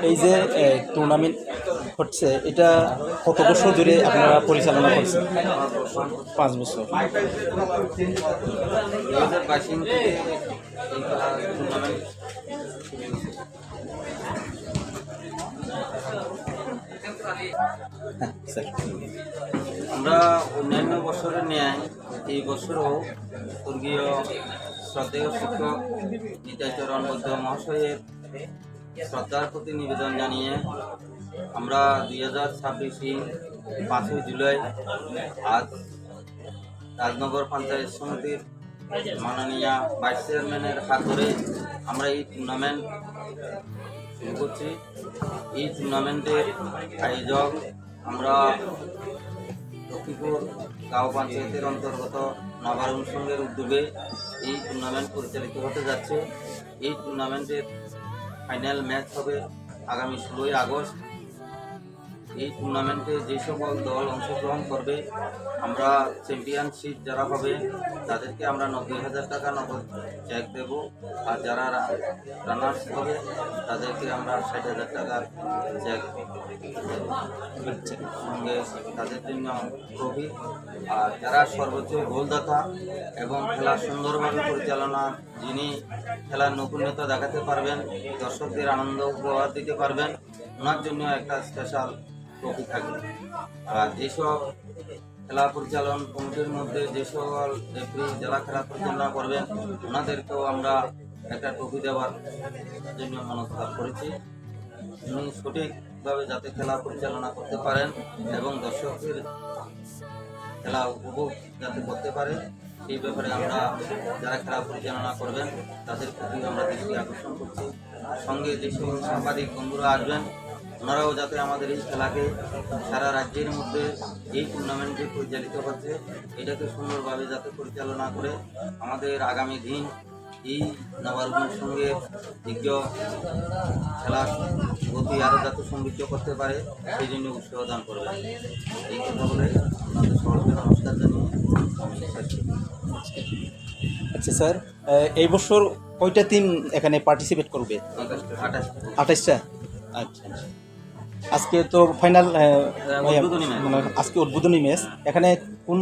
এই যে টুর্নামেন্ট হচ্ছে, এটা কত বছর ধরে আপনারা পরিচালনা করছেন? 5 বছর। 2022 থেকে এই খেলা টুর্নামেন্ট হ্যাঁ স্যার। আমরা অন্যান্য বছরের ন্যায় এই বছরও স্বর্গীয় শ্রদ্ধেয় শিক্ষক নিতাইচরণ বৌদ্ধ মহাশয়ের শ্রদ্ধার প্রতি নিবেদন জানিয়ে আমরা 2026 5ই জুলাই আজ রাজনগর পঞ্চায়েত সমিতির মাননীয় ভাইস চেয়ারম্যানের হাত ধরে আমরা এই টুর্নামেন্ট শুরু করছি। এই টুর্নামেন্টের আয়োজক আমরা লক্ষ্মীপুর গাঁও পঞ্চায়েতের অন্তর্গত নবারুণ সংঘের উদ্যোগে এই টুর্নামেন্ট পরিচালিত হতে যাচ্ছে। এই টুর্নামেন্টের ফাইনাল ম্যাচ হবে আগামী 16ই আগস্ট। এই টুর্নামেন্টে যে সকল দল অংশগ্রহণ করবে, আমরা চ্যাম্পিয়নশিপ যারা হবে তাদেরকে আমরা 90,000 টাকা নগদ চেক দেব, আর যারা রানার্স হবে তাদেরকে আমরা 60,000 টাকার চেক সঙ্গে তাদের জন্য ট্রফি। আর যারা সর্বোচ্চ গোলদাতা এবং খেলা সুন্দরভাবে পরিচালনা, যিনি খেলার নৈপুণ্যতা দেখাতে পারবেন, দর্শকদের আনন্দ উপহার দিতে পারবেন, ওনার জন্য একটা স্পেশাল ট্রফি থাকবে। আর যেসব খেলা পরিচালন কমিটির মধ্যে যে সকল রেফারি যারা খেলা পরিচালনা করবেন, ওনাদেরকেও আমরা একটা ট্রফি দেওয়ার জন্য মনস্থির করেছি। উনি সঠিকভাবে যাতে খেলা পরিচালনা করতে পারেন এবং দর্শকদের খেলা উপভোগ যাতে করতে পারে, সেই ব্যাপারে আমরা যারা খেলা পরিচালনা করবেন তাদের প্রতি আমরা দৃষ্টি আকর্ষণ করছি। সঙ্গে যে সকল সাংবাদিক বন্ধুরা আসবেন, ওনারাও যাতে আমাদের এই খেলাকে সারা রাজ্যের মধ্যে এই টুর্নামেন্টে পরিচালিত হচ্ছে এটাকে সুন্দরভাবে যাতে পরিচালনা করে আমাদের আগামী দিন এই নবারুণ সঙ্গের দিগ্গ খেলার গতি আরও যাতে সমৃদ্ধ করতে পারে সেই জন্য উৎসাহ দান করবে। এই কথা বলে আপনাদের সকলকে নমস্কার জানিয়ে আমি শেষ করছি। আচ্ছা স্যার, এই বছর কয়টা টিম এখানে পার্টিসিপেট করবে? 28টা। আচ্ছা, আজকে তো ফাইনাল, মানে আজকে উদ্বোধনী ম্যাচ। এখানে কোন